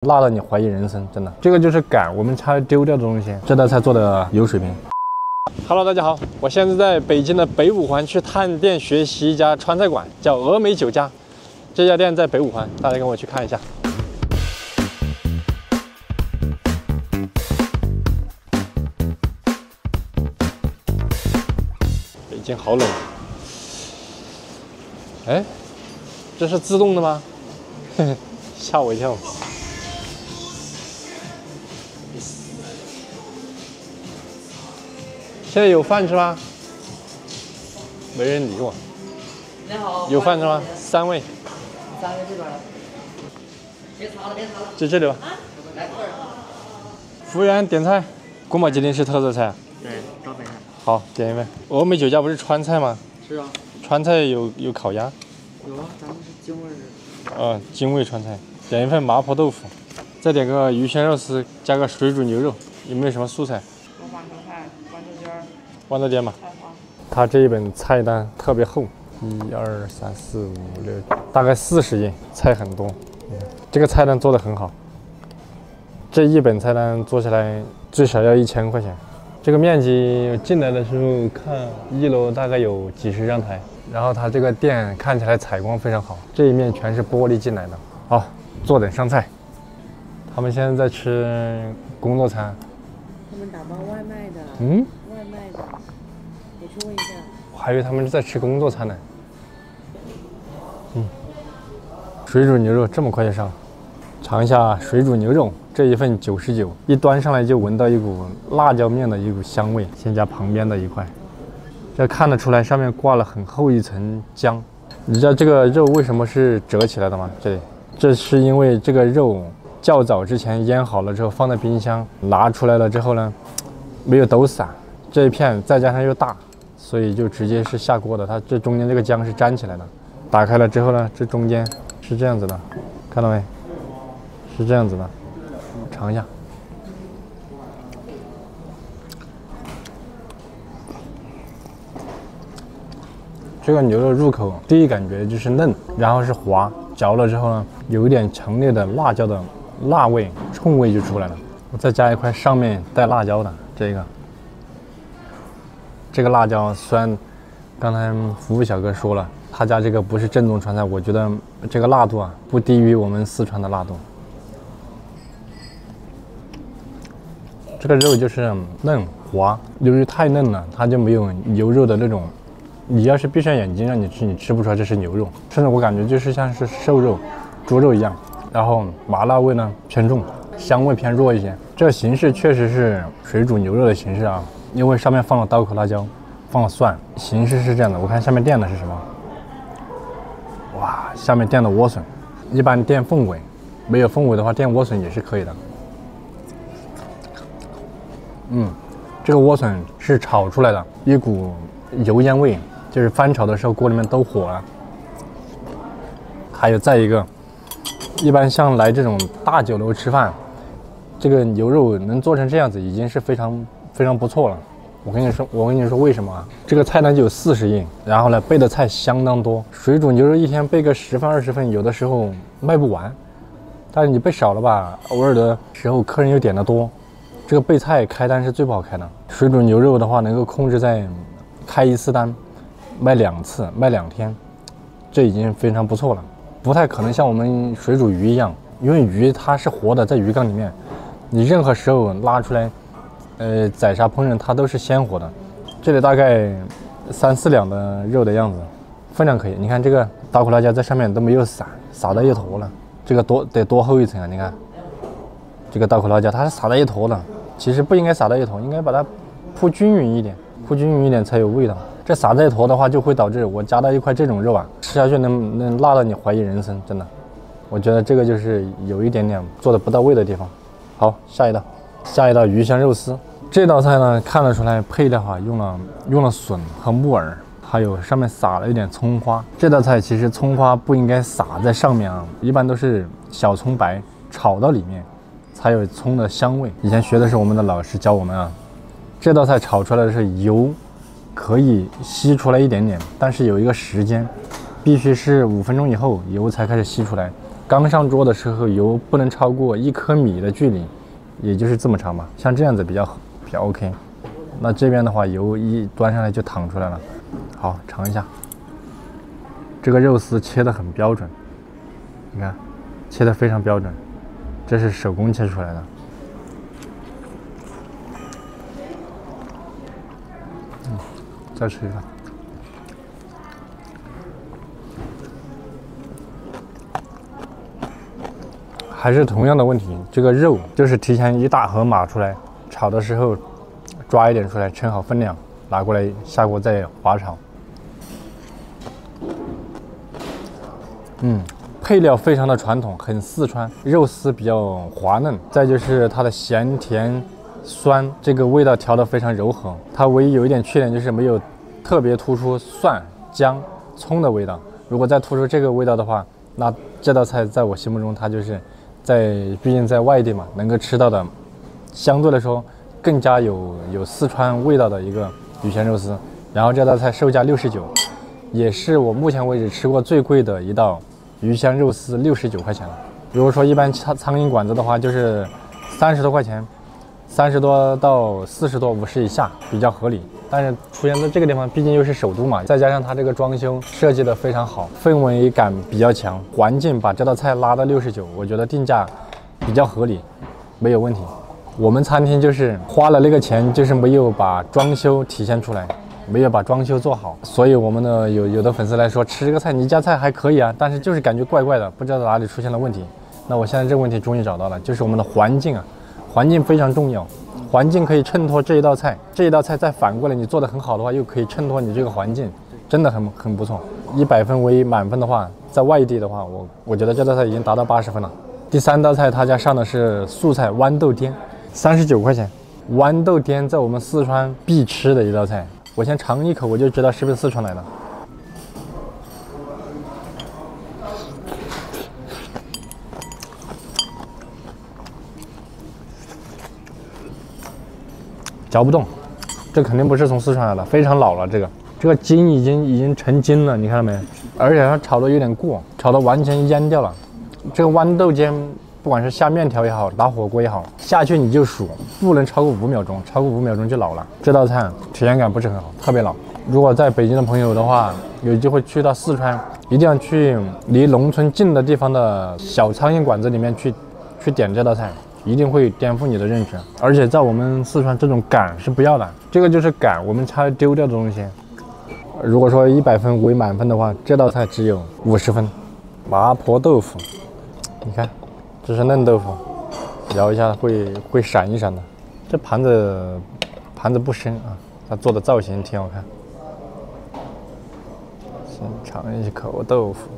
辣到你怀疑人生，真的。这个就是赶我们差点丢掉的东西。这道菜做的有水平。Hello， 大家好，我现在在北京的北五环去探店学习一家川菜馆，叫峨眉酒家。这家店在北五环，大家跟我去看一下。北京好冷。哎，这是自动的吗？嘿嘿，吓我一跳。 现在有饭吃吗？没人理我。你好，有饭吃吗？3位。3位这边来。别擦了，别擦了。就这里吧。来客人。服务员点菜，宫保鸡丁是特色菜啊。对，招牌菜。好，点一份。峨眉酒家不是川菜吗？是啊。川菜有烤鸭。有啊，咱们是京味的。京味川菜。点一份麻婆豆腐，再点个鱼香肉丝，加个水煮牛肉。有没有什么素菜？ 豌豆尖吧。它这一本菜单特别厚，1、2、3、4、5、6，大概40页，菜很多。这个菜单做得很好。这一本菜单做起来最少要1000块钱。这个面积进来的时候看1楼大概有几十张台，然后它这个店看起来采光非常好，这一面全是玻璃进来的。好，坐等上菜。他们现在在吃工作餐。他们打包外卖的。嗯。 外卖的，我去问一下。我还以为他们是在吃工作餐呢。水煮牛肉这么快就上，尝一下水煮牛肉，这一份99，一端上来就闻到一股辣椒面的一股香味。先加旁边的一块，这看得出来上面挂了很厚一层姜。你知道这个肉为什么是折起来的吗？这是因为这个肉较早之前腌好了之后放在冰箱，拿出来了之后呢，没有抖散。 这一片再加上又大，所以就直接是下锅的。它这中间这个姜是粘起来的，打开了之后呢，这中间是这样子的，看到没？是这样子的，尝一下。这个牛肉入口第一感觉就是嫩，然后是滑，嚼了之后呢，有一点强烈的辣椒的辣味、冲味就出来了。我再加一块上面带辣椒的这个。 这个辣椒虽然刚才服务小哥说了，他家这个不是正宗川菜，我觉得这个辣度啊不低于我们四川的辣度。这个肉就是嫩滑，由于太嫩了，它就没有牛肉的那种。你要是闭上眼睛让你吃，你吃不出来这是牛肉，甚至我感觉就是像是瘦肉、猪肉一样。然后麻辣味呢偏重，香味偏弱一些。这个形式确实是水煮牛肉的形式啊。 因为上面放了刀口辣椒，放了蒜，形式是这样的。我看下面垫的是什么？哇，下面垫的莴笋，一般垫凤尾，没有凤尾的话垫莴笋也是可以的。这个莴笋是炒出来的，一股油烟味，就是翻炒的时候锅里面都火了。还有再一个，一般像来这种大酒楼吃饭，这个牛肉能做成这样子，已经是非常不错了。我跟你说为什么啊？这个菜单就有40页，然后呢备的菜相当多。水煮牛肉一天备个10份20份，有的时候卖不完。但是你备少了吧，偶尔的时候客人又点的多，这个备菜开单是最不好开的。水煮牛肉的话，能够控制在开1次单，卖2次，卖2天，这已经非常不错了。不太可能像我们水煮鱼一样，因为鱼它是活的，在鱼缸里面，你任何时候拉出来。 宰杀烹饪它都是鲜活的，这里大概3、4两的肉的样子，分量可以。你看这个刀口辣椒在上面都没有撒到一坨了，这个得多厚一层啊？你看，这个刀口辣椒它是撒到一坨的，其实不应该撒到一坨，应该把它铺均匀一点，铺均匀一点才有味道。这撒在一坨的话，就会导致我夹到一块这种肉啊，吃下去能辣到你怀疑人生，真的。我觉得这个就是有一点点做的不到位的地方。好，下一道鱼香肉丝。 这道菜呢，看得出来配料哈，用了笋和木耳，还有上面撒了一点葱花。这道菜其实葱花不应该撒在上面啊，一般都是小葱白炒到里面，才有葱的香味。以前学的是我们的老师教我们啊，这道菜炒出来的是油可以吸出来一点点，但是有一个时间，必须是5分钟以后油才开始吸出来，刚上桌的时候油不能超过1颗米的距离，也就是这么长吧，像这样子比较 OK。那这边的话，油一端上来就淌出来了。好，尝一下，这个肉丝切得很标准，你看，切得非常标准，这是手工切出来的。再吃一个。还是同样的问题，这个肉就是提前一大盒码出来，炒的时候抓一点出来，称好分量，拿过来下锅再滑炒。配料非常的传统，很四川，肉丝比较滑嫩，再就是它的咸甜酸这个味道调得非常柔和。它唯一有一点缺点就是没有特别突出蒜、姜、葱的味道。如果再突出这个味道的话，那这道菜在我心目中它就是毕竟在外地嘛，能够吃到的相对来说更加有四川味道的一个鱼香肉丝。然后这道菜售价69，也是我目前为止吃过最贵的一道鱼香肉丝，69块钱了。如果说一般苍蝇馆子的话，就是30多块钱，30多到40多，50以下比较合理。但是出现在这个地方，毕竟又是首都嘛，再加上它这个装修设计的非常好，氛围感比较强，环境把这道菜拉到69，我觉得定价比较合理，没有问题。我们餐厅就是花了那个钱，就是没有把装修体现出来，没有把装修做好，所以我们的有的粉丝来说，吃这个菜你家菜还可以啊，但是就是感觉怪怪的，不知道哪里出现了问题。那我现在这个问题终于找到了，就是我们的环境啊，环境非常重要。环境可以衬托这一道菜，这一道菜再反过来你做得很好的话，又可以衬托你这个环境，真的很不错。100分为满分的话，在外地的话，我觉得这道菜已经达到80分了。第3道菜他家上的是素菜豌豆颠，39块钱。豌豆颠在我们四川必吃的一道菜，我先尝一口我就知道是不是四川来的。嚼不动，这肯定不是从四川来的，非常老了。这个筋已经成筋了，你看到没？而且它炒的有点过，炒的完全蔫掉了。这个豌豆尖，不管是下面条也好，打火锅也好，下去你就数，不能超过5秒钟，超过5秒钟就老了。这道菜体验感不是很好，特别老。如果在北京的朋友的话，有机会去到四川，一定要去离农村近的地方的小苍蝇馆子里面去点这道菜。一定会颠覆你的认知，而且在我们四川这种感是不要的，这个就是感，我们差点丢掉的东西。如果说100分为满分的话，这道菜只有50分。麻婆豆腐，你看，这是嫩豆腐，摇一下会闪一闪的。这盘子不深啊，它做的造型挺好看。先尝一口豆腐。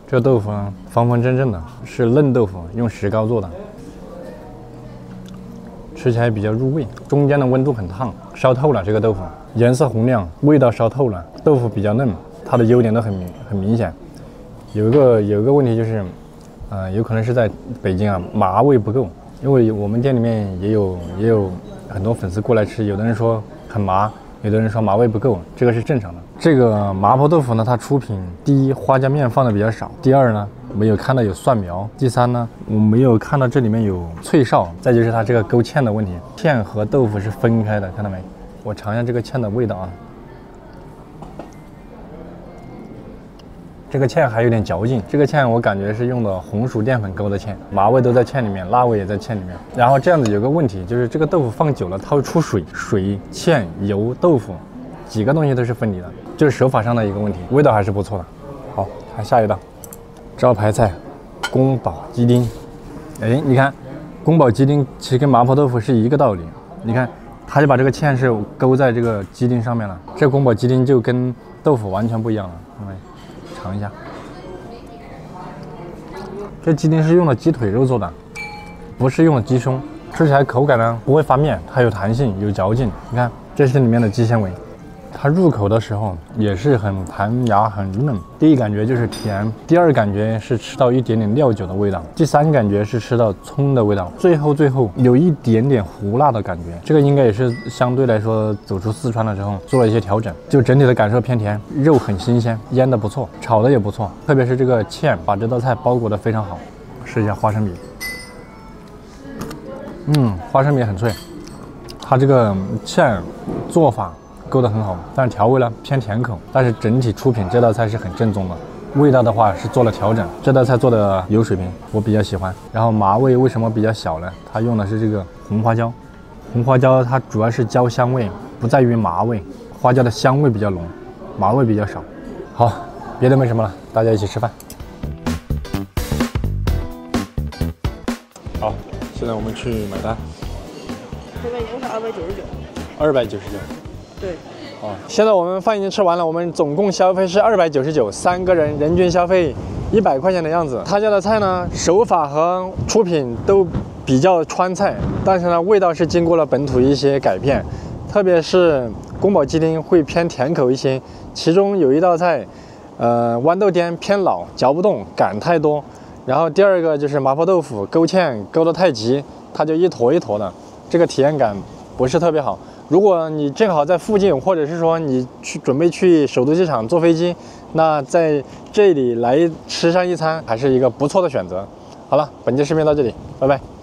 这个豆腐呢，方方正正的，是嫩豆腐，用石膏做的，吃起来比较入味。中间的温度很烫，烧透了这个豆腐，颜色红亮，味道烧透了，豆腐比较嫩，它的优点都很明显。有一个问题就是，有可能是在北京啊，麻味不够，因为我们店里面也有很多粉丝过来吃，有的人说很麻。有的人说麻味不够，这个是正常的。这个麻婆豆腐呢，它出品第一花椒面放的比较少，第二呢没有看到有蒜苗，第三呢我没有看到这里面有脆哨，再就是它这个勾芡的问题，芡和豆腐是分开的，看到没？我尝一下这个芡的味道啊，这个芡还有点嚼劲，这个芡我感觉是用的红薯淀粉勾的芡，麻味都在芡里面，辣味也在芡里面。然后这样子有个问题，就是这个豆腐放久了它会出水，芡、油、豆腐几个东西都是分离的，就是手法上的一个问题，味道还是不错的。好，看下一道，招牌菜宫保鸡丁。哎，你看宫保鸡丁其实跟麻婆豆腐是一个道理，你看它就把这个芡是勾在这个鸡丁上面了，这宫保鸡丁就跟豆腐完全不一样了，因为尝一下，这鸡丁是用的鸡腿肉做的，不是用的鸡胸，吃起来口感呢不会发面，它有弹性，有嚼劲。你看，这是里面的鸡纤维，它入口的时候也是很弹牙、很嫩。第一感觉就是甜，第二感觉是吃到一点点料酒的味道，第三感觉是吃到葱的味道，最后有一点点胡辣的感觉。这个应该也是相对来说走出四川了之后做了一些调整，就整体的感受偏甜，肉很新鲜，腌的不错，炒的也不错，特别是这个芡把这道菜包裹的非常好。试一下花生米，花生米很脆，它这个芡做法勾得很好，但是调味呢偏甜口，但是整体出品这道菜是很正宗的。味道的话是做了调整，这道菜做的有水平，我比较喜欢。然后麻味为什么比较小呢？它用的是这个红花椒，红花椒它主要是椒香味，不在于麻味，花椒的香味比较浓，麻味比较少。好，别的没什么了，大家一起吃饭。好，现在我们去买单。这边油是299。299。对。哦，现在我们饭已经吃完了，我们总共消费是299，三个人人均消费100块钱的样子。他家的菜呢，手法和出品都比较川菜，但是呢，味道是经过了本土一些改变，特别是宫保鸡丁会偏甜口一些，其中有一道菜，豌豆颠偏老，嚼不动，杆太多。然后第二个就是麻婆豆腐勾芡勾得太急，它就一坨一坨的，这个体验感不是特别好。如果你正好在附近，或者是说你准备去首都机场坐飞机，那在这里来吃上一餐还是一个不错的选择。好了，本期视频到这里，拜拜。